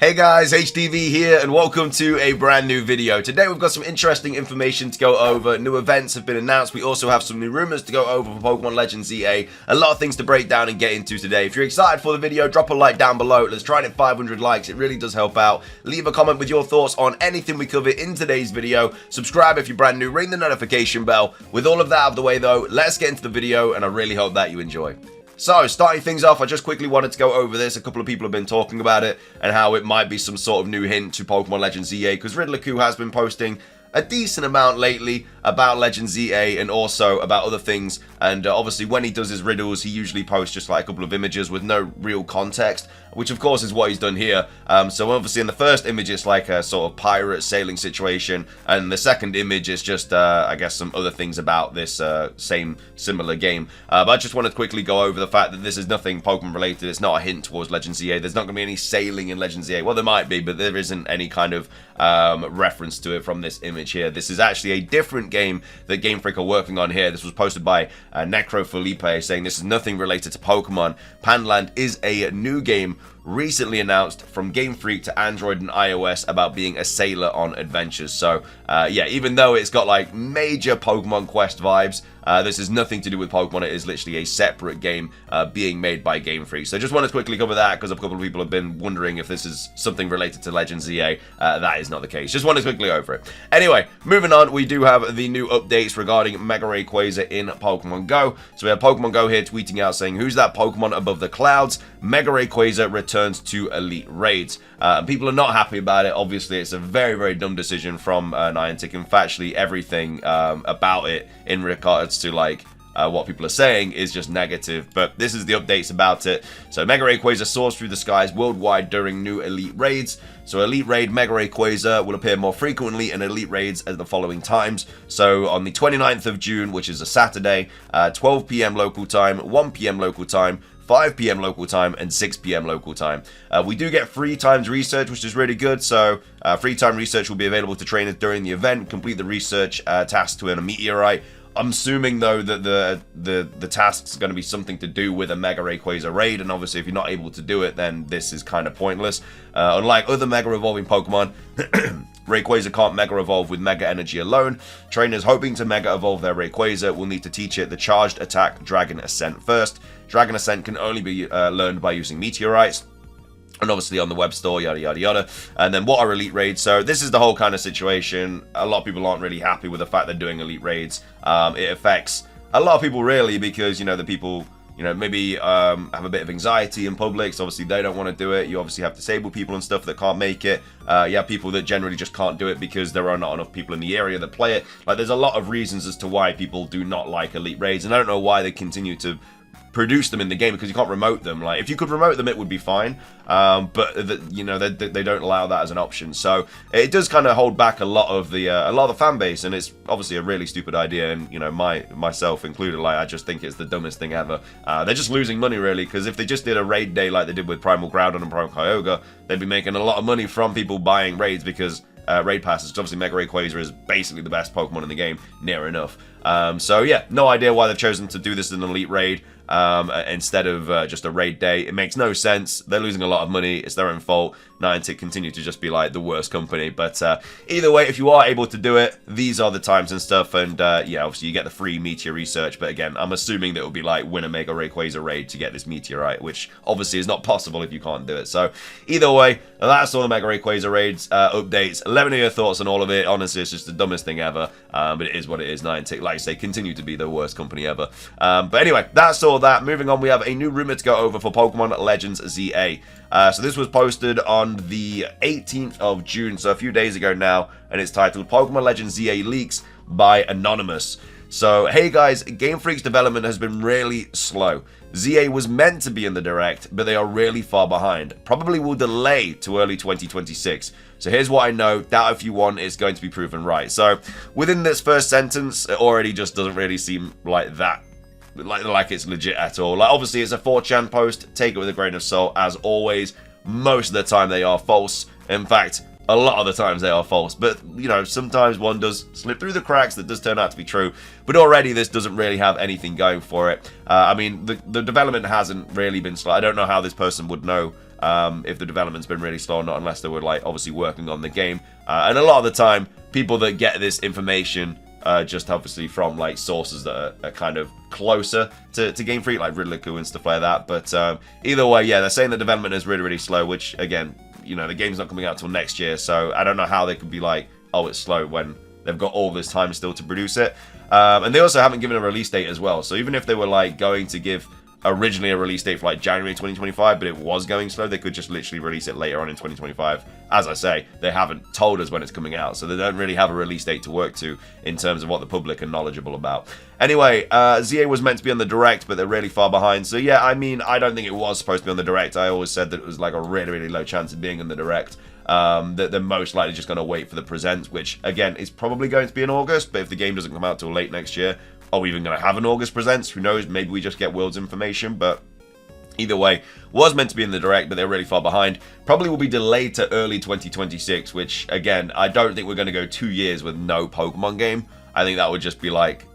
Hey guys, HDvee here and welcome to a brand new video. Today we've got some interesting information to go over. New events have been announced. We also have some new rumors to go over for Pokemon Legends EA. A lot of things to break down and get into today. If you're excited for the video, drop a like down below. Let's try and hit 500 likes. It really does help out. Leave a comment with your thoughts on anything we cover in today's video. Subscribe if you're brand new. Ring the notification bell. With all of that out of the way though, let's get into the video and I really hope that you enjoy. So, starting things off, I just quickly wanted to go over this. A couple of people have been talking about it and how it might be some sort of new hint to Pokemon Legends EA, because Riddler has been posting a decent amount lately about Legends EA and also about other things, and obviously when he does his riddles he usually posts just like a couple of images with no real context, which of course is what he's done here. So obviously in the first image it's like a sort of pirate sailing situation, and the second image is just I guess some other things about this similar game. But I just wanted to quickly go over the fact that this is nothing Pokemon related. It's not a hint towards Legends EA. There's not going to be any sailing in Legends EA. Well, there might be, but there isn't any kind of reference to it from this image here. This is actually a different game that Game Freak are working on here. This was posted by Necro Felipe saying this is nothing related to Pokemon. Panland is a new game recently announced from Game Freak to Android and iOS about being a sailor on adventures. So yeah, even though it's got like major Pokemon Quest vibes, this is nothing to do with Pokemon. It is literally a separate game being made by Game Freak. So just wanted to quickly cover that because a couple of people have been wondering if this is something related to Legends EA. That is not the case. Just wanted to quickly over it. Anyway, moving on, we do have the new updates regarding Mega Rayquaza in Pokemon Go. So we have Pokemon Go here tweeting out saying, "Who's that Pokemon above the clouds? Mega Rayquaza returns to Elite Raids." People are not happy about it. Obviously, it's a very, very dumb decision from Niantic. In fact, actually everything about it in regards to like what people are saying is just negative, but this is the updates about it. So Mega Rayquaza soars through the skies worldwide during new Elite Raids. So Elite Raid Mega Rayquaza will appear more frequently in Elite Raids at the following times. So on the 29th of June, which is a Saturday, 12 PM local time, 1 PM local time, 5 PM local time, and 6 PM local time. We do get free times research, which is really good. So free time research will be available to trainers during the event. Complete the research task to earn a meteorite. I'm assuming though that the task's going to be something to do with a Mega Rayquaza raid, and obviously if you're not able to do it, then this is kind of pointless. Unlike other Mega Evolving Pokemon, Rayquaza can't Mega Evolve with Mega Energy alone. Trainers hoping to Mega Evolve their Rayquaza will need to teach it the charged attack Dragon Ascent first. Dragon Ascent can only be learned by using meteorites, and obviously on the web store, yada yada yada. And then what are Elite Raids? So this is the whole kind of situation. A lot of people aren't really happy with the fact they're doing Elite Raids. It affects a lot of people really because, you know, the people, you know, maybe have a bit of anxiety in public, so obviously they don't want to do it. You obviously have disabled people and stuff that can't make it. You have people that generally just can't do it because there are not enough people in the area that play it. Like, there's a lot of reasons as to why people do not like Elite Raids, and I don't know why they continue to produce them in the game, because you can't remote them. Like, if you could remote them, it would be fine, but you know, they don't allow that as an option, so it does kind of hold back a lot of the fan base, and it's obviously a really stupid idea, and you know, myself included, like, I just think it's the dumbest thing ever. They're just losing money really, because if they just did a raid day like they did with Primal Groudon and Primal Kyogre, they'd be making a lot of money from people buying raids, because raid passes, because obviously Mega Rayquaza is basically the best Pokemon in the game, near enough. So yeah, no idea why they've chosen to do this in an Elite Raid instead of just a raid day. It makes no sense. They're losing a lot of money. It's their own fault. Niantic continue to just be like the worst company. But either way, if you are able to do it, these are the times and stuff. And yeah, obviously you get the free meteor research. But again, I'm assuming that it will be like win a Mega Rayquaza raid to get this meteorite, which obviously is not possible if you can't do it. So either way, that's all the Mega Rayquaza raids updates. Let me know your thoughts on all of it. Honestly, it's just the dumbest thing ever. But it is what it is. Niantic, like I say, continue to be the worst company ever. But anyway, that's all that. Moving on, we have a new rumor to go over for Pokemon Legends ZA. So this was posted on the 18th of June, so a few days ago now, and it's titled Pokemon Legends ZA Leaks by Anonymous. So, hey guys, Game Freak's development has been really slow. ZA was meant to be in the Direct, but they are really far behind. Probably will delay to early 2026. So here's what I know. Doubt if you want, it's going to be proven right. So within this first sentence, it already just doesn't really seem like that. Like it's legit at all. Like, obviously it's a 4chan post. Take it with a grain of salt, as always. Most of the time they are false. In fact, a lot of the times they are false, but you know, sometimes one does slip through the cracks that does turn out to be true. But already this doesn't really have anything going for it. I mean, the development hasn't really been slow. I don't know how this person would know if the development's been really slow or not, unless they were like obviously working on the game. And a lot of the time, people that get this information just obviously from like sources that are kind of closer to Game Freak, like Riddler and stuff like that. But either way, yeah, they're saying the development is really, really slow, which again, you know, the game's not coming out till next year, so I don't know how they could be like, oh, it's slow when they've got all this time still to produce it. And they also haven't given a release date as well, so even if they were like going to give originally a release date for like January 2025, but it was going slow, they could just literally release it later on in 2025. As I say, they haven't told us when it's coming out, so they don't really have a release date to work to in terms of what the public are knowledgeable about. Anyway, ZA was meant to be on the Direct, but they're really far behind. So yeah, I mean, I don't think it was supposed to be on the Direct. I always said that it was like a really, really low chance of being on the Direct. That they're most likely just going to wait for the Presents, which again is probably going to be in August, but if the game doesn't come out till late next year, are we even going to have an August Presents? Who knows? Maybe we just get Worlds information, but either way, was meant to be in the Direct, but they're really far behind. Probably will be delayed to early 2026, which, again, I don't think we're going to go 2 years with no Pokemon game. I think that would just be like,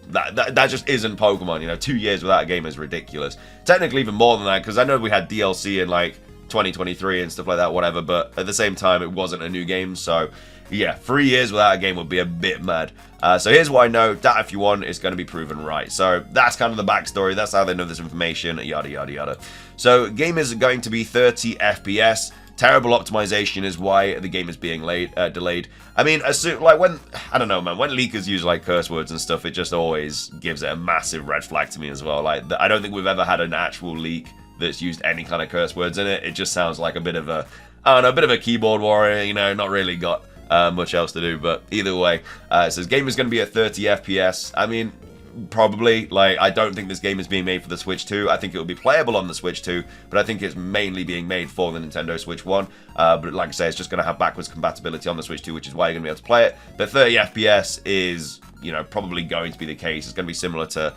that just isn't Pokemon, you know? 2 years without a game is ridiculous. Technically even more than that, because I know we had DLC in, like, 2023 and stuff like that, whatever, but at the same time, it wasn't a new game, so yeah, 3 years without a game would be a bit mad. So here's what I know. That, if you want, is going to be proven right. So that's kind of the backstory. That's how they know this information, yada, yada, yada. So game is going to be 30 FPS. Terrible optimization is why the game is being delayed. I mean, like when, I don't know, man, when leakers use like curse words and stuff, it just always gives it a massive red flag to me as well. Like, I don't think we've ever had an actual leak that's used any kind of curse words in it. It just sounds like a bit of a, I don't know, a bit of a keyboard warrior, you know, not really got much else to do. But either way, it says game is going to be at 30 FPS. I mean, probably, like, I don't think this game is being made for the Switch 2. I think it will be playable on the Switch 2, but I think it's mainly being made for the Nintendo Switch 1. But like I say, it's just going to have backwards compatibility on the Switch 2, which is why you're going to be able to play it. But 30 FPS is, you know, probably going to be the case. It's going to be similar to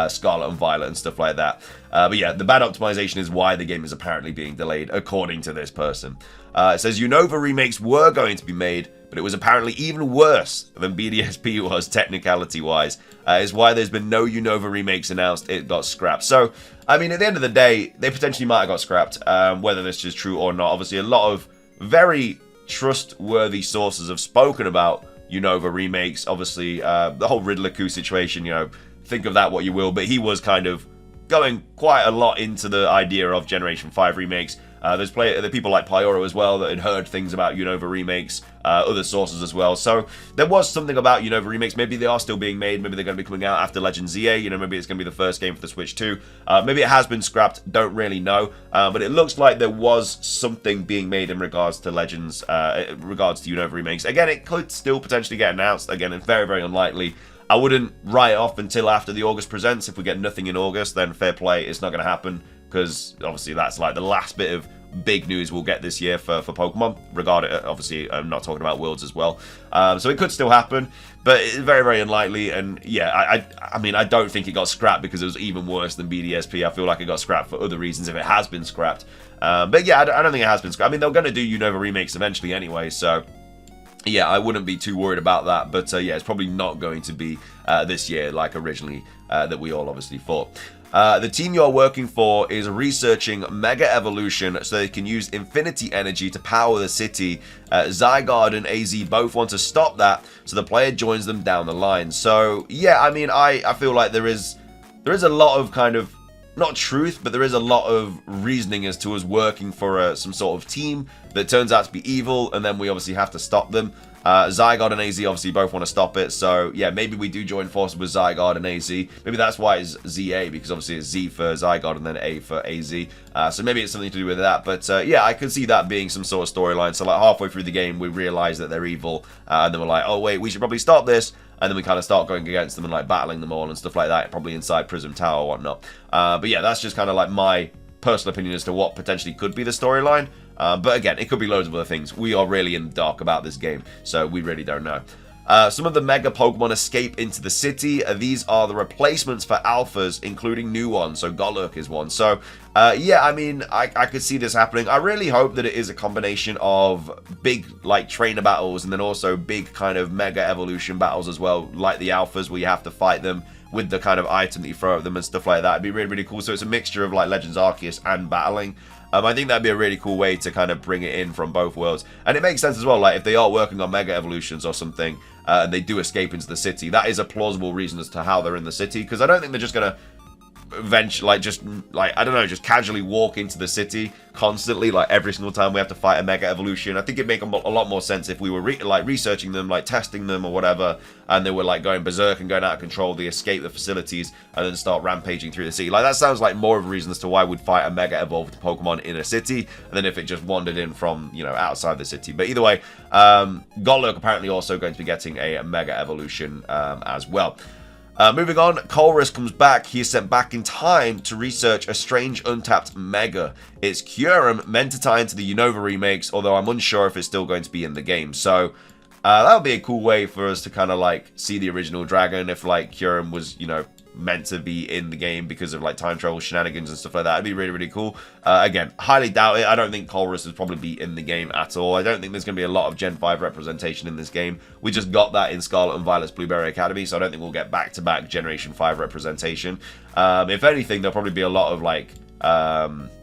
Scarlet and Violet and stuff like that. But yeah, the bad optimization is why the game is apparently being delayed, according to this person. It says Unova remakes were going to be made, but it was apparently even worse than BDSP was technicality-wise. Is why there's been no Unova remakes announced. It got scrapped. So, I mean, at the end of the day, they potentially might have got scrapped, whether this is true or not. Obviously, a lot of very trustworthy sources have spoken about Unova remakes. Obviously, the whole Riddler situation, you know, think of that what you will, but he was kind of going quite a lot into the idea of Generation 5 remakes. There's people like Pyoro as well that had heard things about Unova remakes, other sources as well. So there was something about Unova remakes. Maybe they are still being made. Maybe they're going to be coming out after Legend ZA. You know, maybe it's going to be the first game for the Switch 2. Maybe it has been scrapped. Don't really know. But it looks like there was something being made in regards to Legends, regards to Unova remakes. Again, it could still potentially get announced. Again, it's very, very unlikely. I wouldn't write it off until after the August Presents. If we get nothing in August, then fair play. It's not going to happen, because obviously that's like the last bit of big news we'll get this year for Pokemon. Obviously, I'm not talking about Worlds as well. So it could still happen, but it's very, very unlikely. And yeah, I mean, I don't think it got scrapped because it was even worse than BDSP. I feel like it got scrapped for other reasons if it has been scrapped. But yeah, I don't think it has been scrapped. I mean, they're going to do Unova remakes eventually anyway, so yeah, I wouldn't be too worried about that. But yeah, it's probably not going to be this year like originally that we all obviously thought. The team you're working for is researching Mega Evolution so they can use Infinity Energy to power the city. Zygarde and AZ both want to stop that, so the player joins them down the line. So yeah, I mean, I feel like there is a lot of kind of, not truth, but there is a lot of reasoning as to us working for some sort of team that turns out to be evil, and then we obviously have to stop them. Zygarde and AZ obviously both want to stop it, so yeah, maybe we do join forces with Zygarde and AZ. Maybe that's why it's ZA, because obviously it's Z for Zygarde and then A for AZ. So maybe it's something to do with that, but yeah, I could see that being some sort of storyline. So like halfway through the game, we realize that they're evil, and then we're like, oh wait, we should probably stop this. And then we kind of start going against them and like battling them all and stuff like that, probably inside Prism Tower or whatnot. But yeah, that's just kind of like my personal opinion as to what potentially could be the storyline. But again, it could be loads of other things. We are really in the dark about this game, so we really don't know. Some of the Mega Pokemon escape into the city. These are the replacements for Alphas, including new ones. So Golurk is one. So yeah, I mean, I could see this happening. I really hope that it is a combination of big, like, trainer battles and then also big kind of Mega Evolution battles as well, like the Alphas, where you have to fight them with the kind of item that you throw at them and stuff like that. It'd be really, really cool. So it's a mixture of, like, Legends Arceus and battling. I think that'd be a really cool way to kind of bring it in from both worlds. And it makes sense as well, like if they are working on Mega Evolutions or something, and they do escape into the city, that is a plausible reason as to how they're in the city, because I don't think they're just going to eventually, I don't know, just casually walk into the city constantly, like every single time we have to fight a Mega Evolution. I think it'd make a lot more sense if we were researching them, like testing them or whatever, and they were like going berserk and going out of control, they escape the facilities and then start rampaging through the city. Like that sounds like more of a reason as to why we'd fight a Mega Evolved Pokemon in a city than if it just wandered in from, you know, outside the city. But either way, Golurk apparently also going to be getting a Mega Evolution as well. Moving on, Colress comes back. He is sent back in time to research a strange untapped Mega. It's Kyurem, meant to tie into the Unova remakes, although I'm unsure if it's still going to be in the game. So that would be a cool way for us to kind of like see the original dragon if like Kyurem was, you know, meant to be in the game because of like time travel shenanigans and stuff like that. It'd be really, really cool. Again, highly doubt it. I don't think Colress would probably be in the game at all. I don't think there's going to be a lot of Gen 5 representation in this game. We just got that in Scarlet and Violet's Blueberry Academy, so I don't think we'll get back-to-back Generation 5 representation. If anything, there'll probably be a lot of like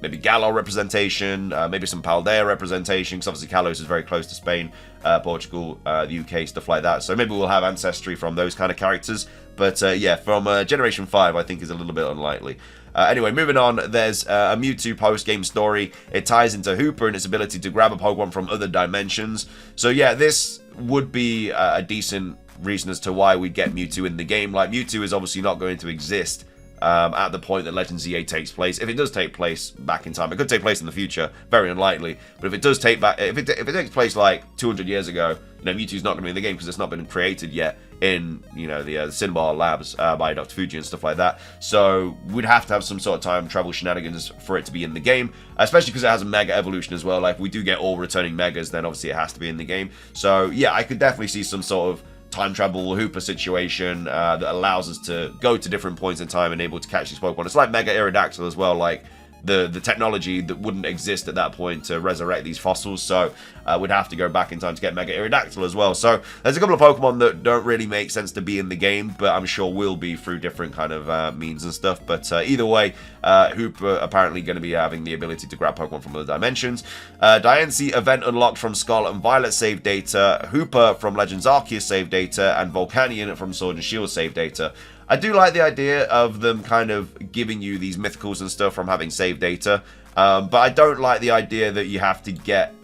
maybe Galar representation, maybe some Paldea representation, because obviously Kalos is very close to Spain, Portugal, the UK, stuff like that. So maybe we'll have ancestry from those kind of characters. But yeah, from Generation 5, I think is a little bit unlikely. Anyway, moving on, there's a Mewtwo post-game story. It ties into Hooper and its ability to grab a Pokemon from other dimensions. So yeah, this would be a decent reason as to why we get Mewtwo in the game. Like, Mewtwo is obviously not going to exist at the point that Legends Z8 takes place. If it does take place back in time, it could take place in the future, very unlikely. But if it does take back, if it takes place like 200 years ago, you know, Mewtwo's not going to be in the game because it's not been created yet in, you know, the Cinnabar labs by Dr. Fuji and stuff like that. So we'd have to have some sort of time travel shenanigans for it to be in the game, especially because it has a Mega Evolution as well. Like, if we do get all returning Megas, then obviously it has to be in the game. So yeah, I could definitely see some sort of time travel Hooper situation that allows us to go to different points in time and able to catch these Pokemon. It's like Mega Aerodactyl as well, like the technology that wouldn't exist at that point to resurrect these fossils, so we'd have to go back in time to get Mega Aerodactyl as well. So there's a couple of Pokemon that don't really make sense to be in the game, but I'm sure will be through different kind of means and stuff. But either way, Hooper apparently going to be having the ability to grab Pokemon from other dimensions. Diancie event unlocked from Scarlet and Violet save data, Hooper from Legends Arceus save data, and Volcanion from Sword and Shield save data. I do like the idea of them kind of giving you these mythicals and stuff from having save data, but I don't like the idea that you have to get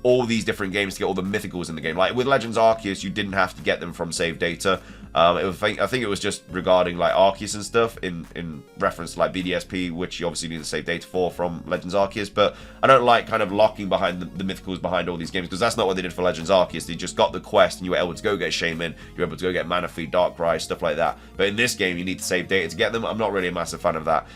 all these different games to get all the mythicals in the game. Like with Legends Arceus, you didn't have to get them from save data. I think it was just regarding like Arceus and stuff in reference to like BDSP, which you obviously need to save data for from Legends Arceus. But I don't like kind of locking behind the mythicals behind all these games, because that's not what they did for Legends Arceus. They just got the quest and you were able to go get Shaman, you were able to go get Manaphy, Darkrai, stuff like that. But in this game, you need to save data to get them. I'm not really a massive fan of that.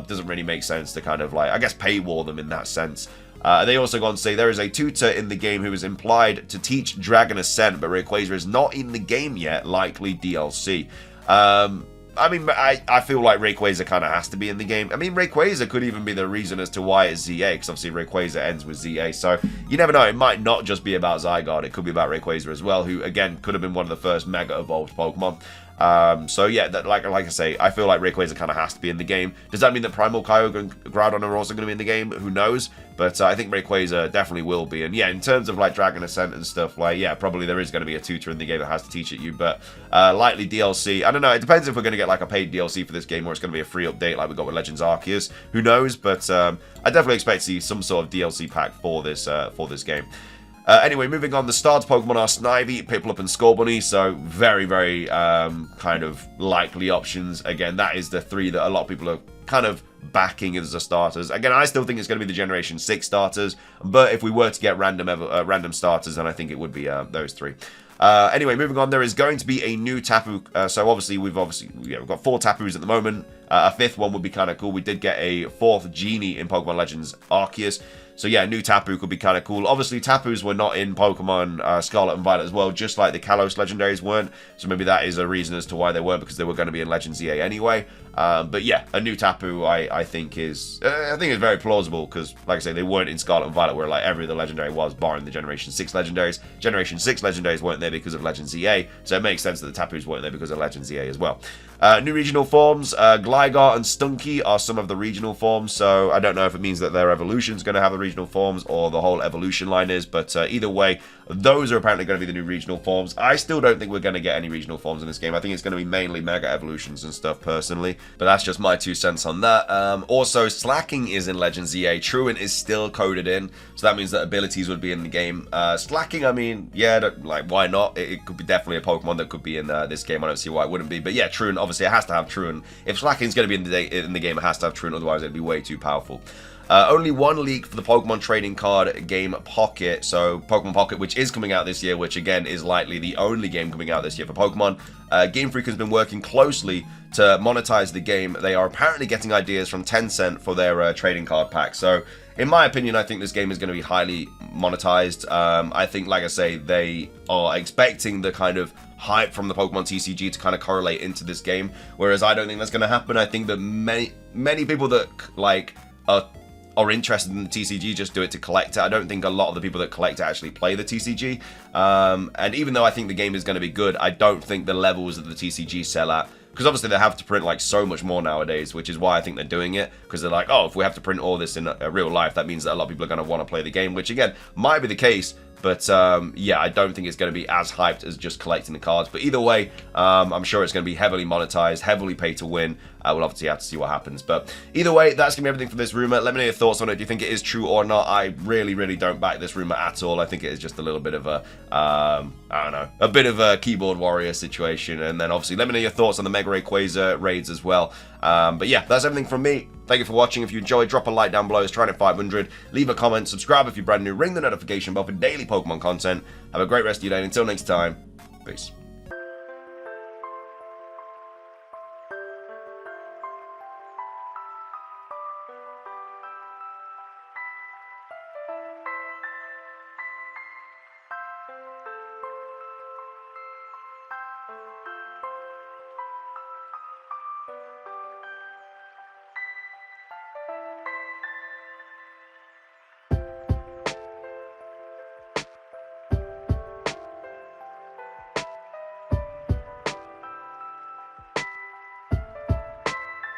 Doesn't really make sense to kind of like, I guess, paywall them in that sense. They also go on to say there is a tutor in the game who is implied to teach Dragon Ascent, but Rayquaza is not in the game yet, likely DLC. I mean, I feel like Rayquaza kind of has to be in the game. I mean, Rayquaza could even be the reason as to why it's ZA, because obviously Rayquaza ends with ZA, so you never know. It might not just be about Zygarde, it could be about Rayquaza as well, who, again, could have been one of the first Mega Evolved Pokemon. So yeah, like I say, I feel like Rayquaza kind of has to be in the game. Does that mean that Primal, Kyogre, and Groudon are also going to be in the game? Who knows? But I think Rayquaza definitely will be. And yeah, in terms of like Dragon Ascent and stuff, like yeah, probably there is going to be a tutor in the game that has to teach it you. But likely DLC. I don't know. It depends if we're going to get like a paid DLC for this game, or it's going to be a free update like we got with Legends Arceus. Who knows? But I definitely expect to see some sort of DLC pack for this game. Anyway, moving on, the starter Pokemon are Snivy, Piplup, and Scorbunny, so very, very kind of likely options. Again, that is the three that a lot of people are kind of backing as the starters. Again, I still think it's going to be the Generation 6 starters, but if we were to get random starters, then I think it would be those three. Anyway, moving on, there is going to be a new Tapu. So obviously, we've got 4 Tapus at the moment. A 5th one would be kind of cool. We did get a 4th Genie in Pokemon Legends Arceus. So yeah, new Tapu could be kind of cool. Obviously, Tapus were not in Pokemon Scarlet and Violet as well, just like the Kalos legendaries weren't. So maybe that is a reason as to why they weren't, because they were going to be in Legends EA anyway. But yeah, a new Tapu I think is very plausible, because like I say, they weren't in Scarlet and Violet where like every other legendary was, barring the Generation 6 legendaries. Generation 6 legendaries weren't there because of Legends EA, so it makes sense that the Tapus weren't there because of Legends EA as well. New regional forms, Gligar and Stunky are some of the regional forms, so I don't know if it means that their evolution's going to have the regional forms or the whole evolution line is, but either way, those are apparently going to be the new regional forms. I still don't think we're going to get any regional forms in this game. I think it's going to be mainly Mega Evolutions and stuff, personally, but that's just my 2 cents on that. Also, Slacking is in Legends EA. Truant is still coded in, so that means that abilities would be in the game. Slacking, I mean, yeah, like, why not? It could be definitely a Pokemon that could be in this game. I don't see why it wouldn't be, but yeah, Truant, obviously, it has to have Truant. If Slacking's going to be in the game, it has to have Truant, otherwise it'd be way too powerful. Only one leak for the Pokemon trading card game Pocket, so Pokemon Pocket, which is coming out this year, which again is likely the only game coming out this year for Pokemon. Game Freak has been working closely to monetize the game. They are apparently getting ideas from Tencent for their trading card pack. So in my opinion, I think this game is going to be highly monetized. I think, like I say, they are expecting the kind of hype from the Pokemon TCG to kind of correlate into this game, whereas I don't think that's going to happen. I think that many people that like are interested in the TCG just do it to collect it. I don't think a lot of the people that collect it actually play the TCG. And even though I think the game is going to be good, I don't think the levels that the TCG sell at, because obviously they have to print like so much more nowadays, which is why I think they're doing it, because they're like, oh, if we have to print all this in real life, that means that a lot of people are going to want to play the game, which again might be the case. But yeah, I don't think it's going to be as hyped as just collecting the cards. But either way, I'm sure it's going to be heavily monetized, heavily pay to win. We'll obviously have to see what happens. But either way, that's going to be everything for this rumor. Let me know your thoughts on it. Do you think it is true or not? I really, really don't back this rumor at all. I think it is just a little bit of a, I don't know, a bit of a keyboard warrior situation. And then obviously, let me know your thoughts on the Mega Rayquaza raids as well. But yeah, that's everything from me. Thank you for watching. If you enjoyed, drop a like down below. It's trying at 500. Leave a comment. Subscribe if you're brand new. Ring the notification bell for daily Pokemon content. Have a great rest of your day. And until next time, peace.